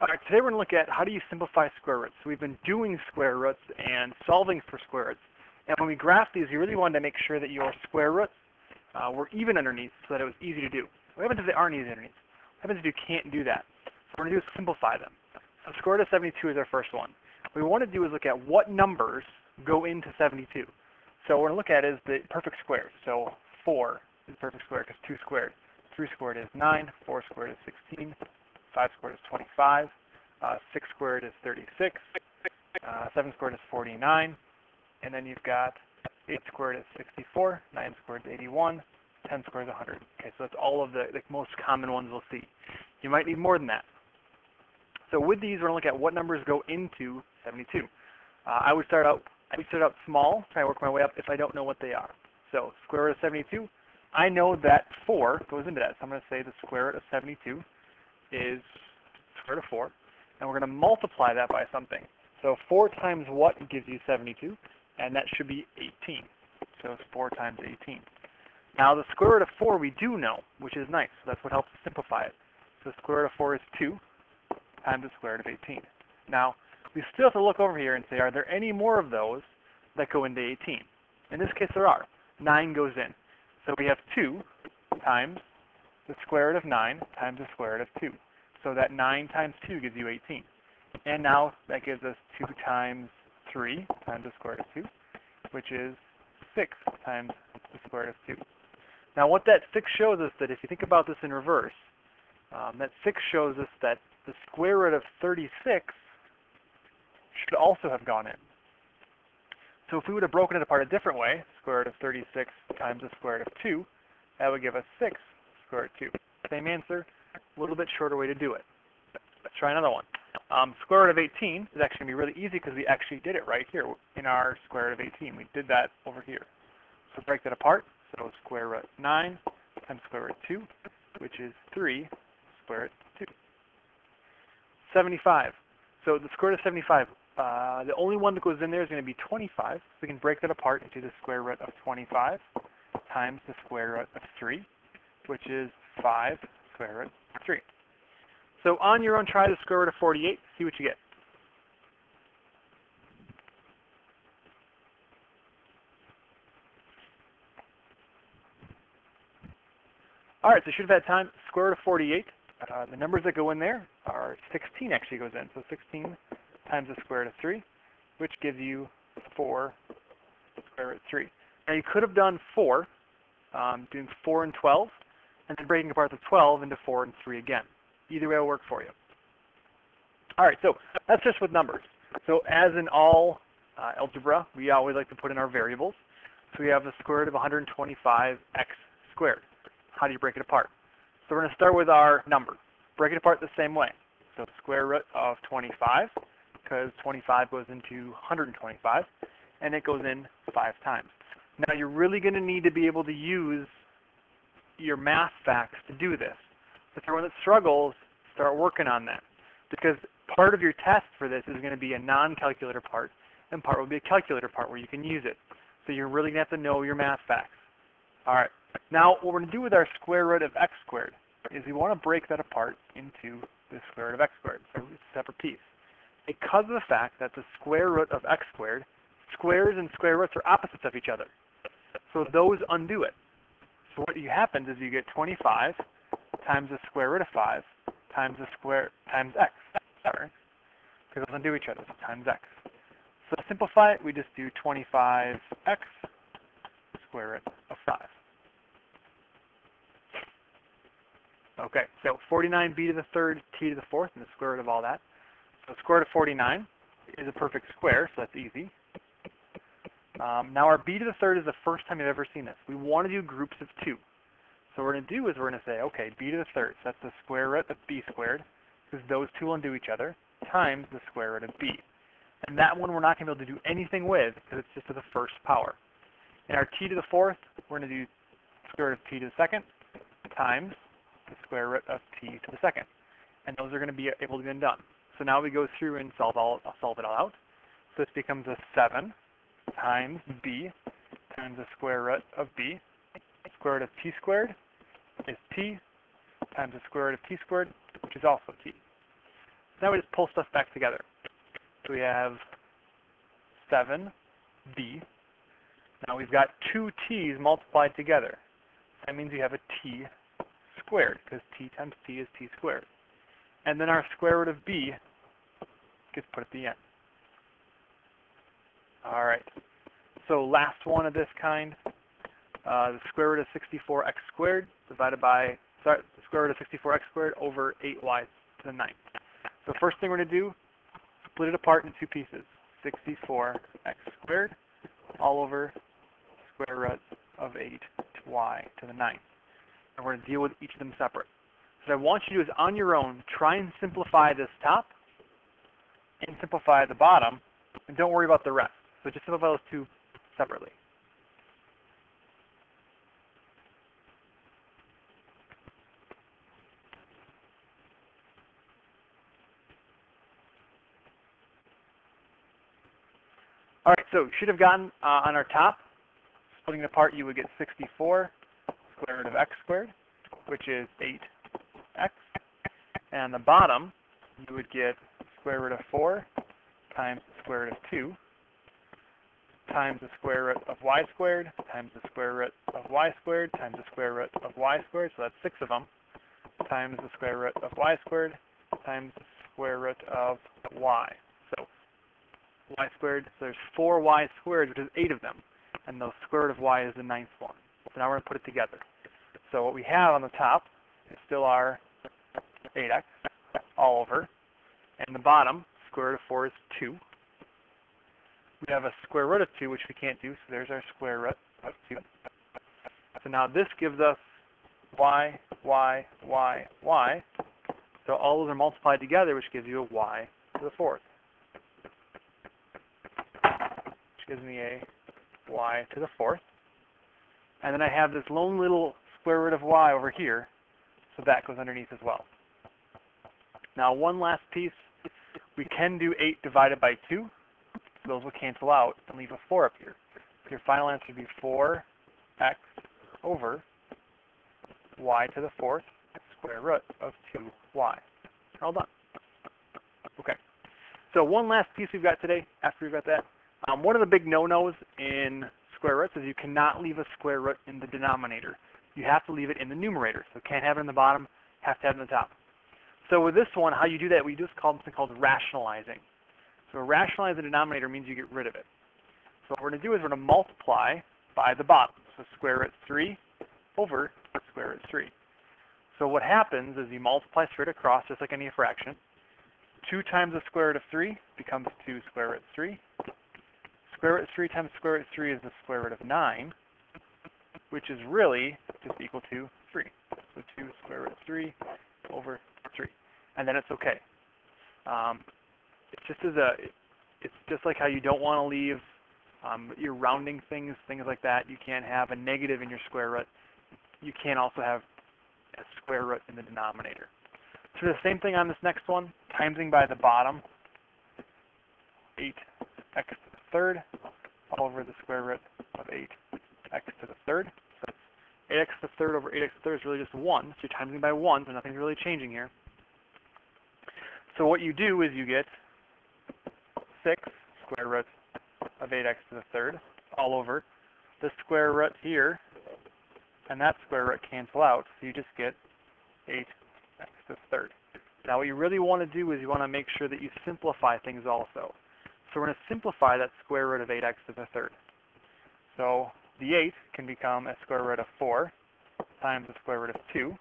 All right, today we're going to look at how do you simplify square roots. So we've been doing square roots and solving for square roots. And when we graph these, we really wanted to make sure that your square roots were even underneath so that it was easy to do. What happens if they aren't easy underneath? What happens if you can't do that? So what we're going to do is simplify them. So square root of 72 is our first one. What we want to do is look at what numbers go into 72. So what we're going to look at is the perfect squares. So 4 is perfect square because 2 squared. 3 squared is 9. 4 squared is 16. 5 squared is 25. 6 squared is 36. 7 squared is 49. And then you've got 8 squared is 64. 9 squared is 81. 10 squared is 100. Okay, so that's all of the most common ones we'll see. You might need more than that. So with these, we're going to look at what numbers go into 72. I would start out small, try to work my way up if I don't know what they are. So square root of 72, I know that 4 goes into that. So I'm going to say the square root of 72 is square root of 4. And we're going to multiply that by something. So 4 times what gives you 72? And that should be 18. So it's 4 times 18. Now the square root of 4 we do know, which is nice. So that's what helps simplify it. So the square root of 4 is 2 times the square root of 18. Now, we still have to look over here and say, are there any more of those that go into 18? In this case, there are. 9 goes in. So we have 2 times the square root of 9 times the square root of 2. So that 9 times 2 gives you 18. And now that gives us 2 times 3 times the square root of 2, which is 6 times the square root of 2. Now what that 6 shows us that if you think about this in reverse, that 6 shows us that the square root of 36 should also have gone in. So if we would have broken it apart a different way, square root of 36 times the square root of 2, that would give us 6 square root of 2. Same answer, a little bit shorter way to do it. Let's try another one. Square root of 18 is actually going to be really easy because we actually did it right here in our square root of 18. We did that over here. So break that apart. So square root 9 times square root 2, which is 3 square root 2. 75. So the square root of 75, the only one that goes in there is going to be 25. So we can break that apart into the square root of 25 times the square root of 3, which is 5 square root of 3. So on your own, try the square root of 48, see what you get. All right, so you should have had time. Square root of 48, the numbers that go in there are 16 actually goes in. So 16 times the square root of 3, which gives you 4 square root of 3. Now you could have done 4, doing 4 and 12, and then breaking apart the 12 into 4 and 3 again. Either way will work for you. All right, so that's just with numbers. So as in all algebra, we always like to put in our variables. So we have the square root of 125x squared. How do you break it apart? So we're going to start with our number. Break it apart the same way. So square root of 25, because 25 goes into 125, and it goes in 5 times. Now you're really going to need to be able to use your math facts to do this. If you're one that struggles, start working on that. Because part of your test for this is going to be a non-calculator part, and part will be a calculator part where you can use it. So you're really going to have to know your math facts. All right. Now, what we're going to do with our square root of x squared is we want to break that apart into the square root of x squared. So it's a separate piece. Because of the fact that the square root of x squared, squares and square roots are opposites of each other. So those undo it. So what happens is you get 25 times the square root of 5 times x. Sorry, because those undo each other, so times x. So to simplify it, we just do 25x square root of 5. Okay, so 49b to the third, t to the fourth, and the square root of all that. So square root of 49 is a perfect square, so that's easy. Now our b to the third is the first time you've ever seen this. We want to do groups of 2. So what we're going to do is we're going to say, okay, b to the third, so that's the square root of b squared, because those two will undo each other, times the square root of b. And that one we're not going to be able to do anything with, because it's just to the first power. In our t to the fourth, we're going to do square root of t to the second, times the square root of t to the second. And those are going to be able to be done. So now we go through and solve it all out. So this becomes a 7 times b times the square root of b. Square root of t squared is t times the square root of t squared, which is also t. Now we just pull stuff back together. So we have 7b. Now we've got two t's multiplied together. That means you have a t squared, because t times t is t squared. And then our square root of b gets put at the end. All right. So last one of this kind, the square root of 64x squared divided by, the square root of 64x squared over 8y to the 9th. So first thing we're going to do, split it apart into two pieces. 64x squared all over square root of 8y to the 9th. And we're going to deal with each of them separate. So what I want you to do is on your own, try and simplify this top and simplify the bottom, and don't worry about the rest. So just simplify those two separately. All right, so you should have gotten on our top, splitting it apart, you would get 64 square root of x squared, which is 8x. And on the bottom, you would get square root of 4 times the square root of 2 times the square root of y squared times the square root of y squared times the square root of y squared, so that's 6 of them, times the square root of y squared times the square root of y. So y squared, so there's 4y squared, which is 8 of them, and the square root of y is the 9th one. So now we're going to put it together. So what we have on the top is still our 8x all over, and the bottom, square root of 4 is 2. We have a square root of 2, which we can't do, so there's our square root of 2. So now this gives us y, y, y, y. So all those are multiplied together, which gives you a y to the 4th. Which gives me a y to the 4th. And then I have this lone little square root of y over here, so that goes underneath as well. Now one last piece, we can do 8 divided by 2. So those will cancel out and leave a 4 up here. So your final answer would be 4x over y to the 4th square root of 2y. All done. Okay. So one last piece we've got today, after we've got that. One of the big no-nos in square roots is you cannot leave a square root in the denominator. You have to leave it in the numerator. So can't have it in the bottom, have to have it in the top. So with this one, how you do that, we do something called rationalizing. So rationalize the denominator means you get rid of it. So what we're going to do is we're going to multiply by the bottom. So square root 3 over square root 3. So what happens is you multiply straight across, just like any fraction. 2 times the square root of 3 becomes 2 square root 3. Square root 3 times square root 3 is the square root of 9, which is really just equal to 3. So 2 square root 3 over 3. And then it's okay. It's just like how you don't want to leave your rounding things like that. You can't have a negative in your square root. You can't also have a square root in the denominator. So the same thing on this next one, timesing by the bottom, 8x to the third, all over the square root of 8x to the third. So that's 8x to the third over 8x to the third is really just 1. So you're timesing by 1, so nothing's really changing here. So what you do is you get 6 square root of 8x to the third all over the square root here, and that square root cancel out, so you just get 8x to the third. Now what you really want to do is you want to make sure that you simplify things also. So we're going to simplify that square root of 8x to the third. So the 8 can become a square root of 4 times the square root of 2,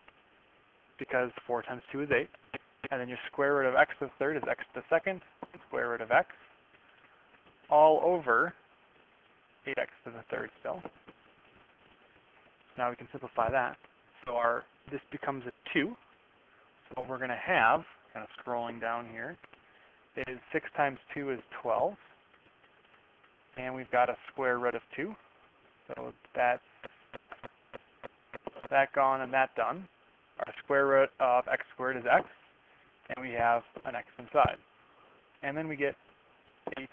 because 4 times 2 is 8. And then your square root of x to the third is x to the second, square root of x, all over 8x to the third still. Now we can simplify that. So this becomes a 2. So what we're going to have, kind of scrolling down here, is 6 times 2 is 12. And we've got a square root of 2. So that's that gone and that done. Our square root of x squared is x. And we have an x inside. And then we get 8x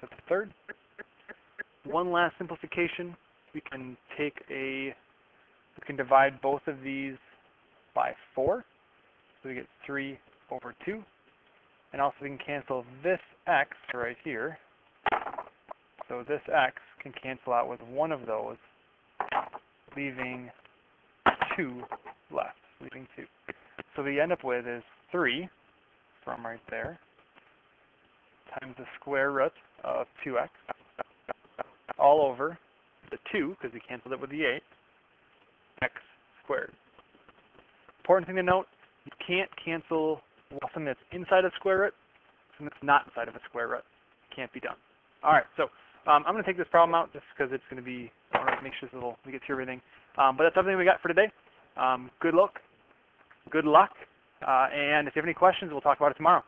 to the third. One last simplification. We can divide both of these by 4. So we get 3 over 2 And also we can cancel this x right here. So this x can cancel out with one of those, leaving 2 left, leaving 2. So what we end up with is 3 from right there times the square root of 2x all over the 2, because we canceled it with the 8, x squared. Important thing to note, you can't cancel something that's inside a square root, something that's not inside of a square root. Can't be done. All right, so I'm going to take this problem out just because it's going to be, I want to make sure we get through everything. But that's everything we got for today. Good luck, and if you have any questions, we'll talk about it tomorrow.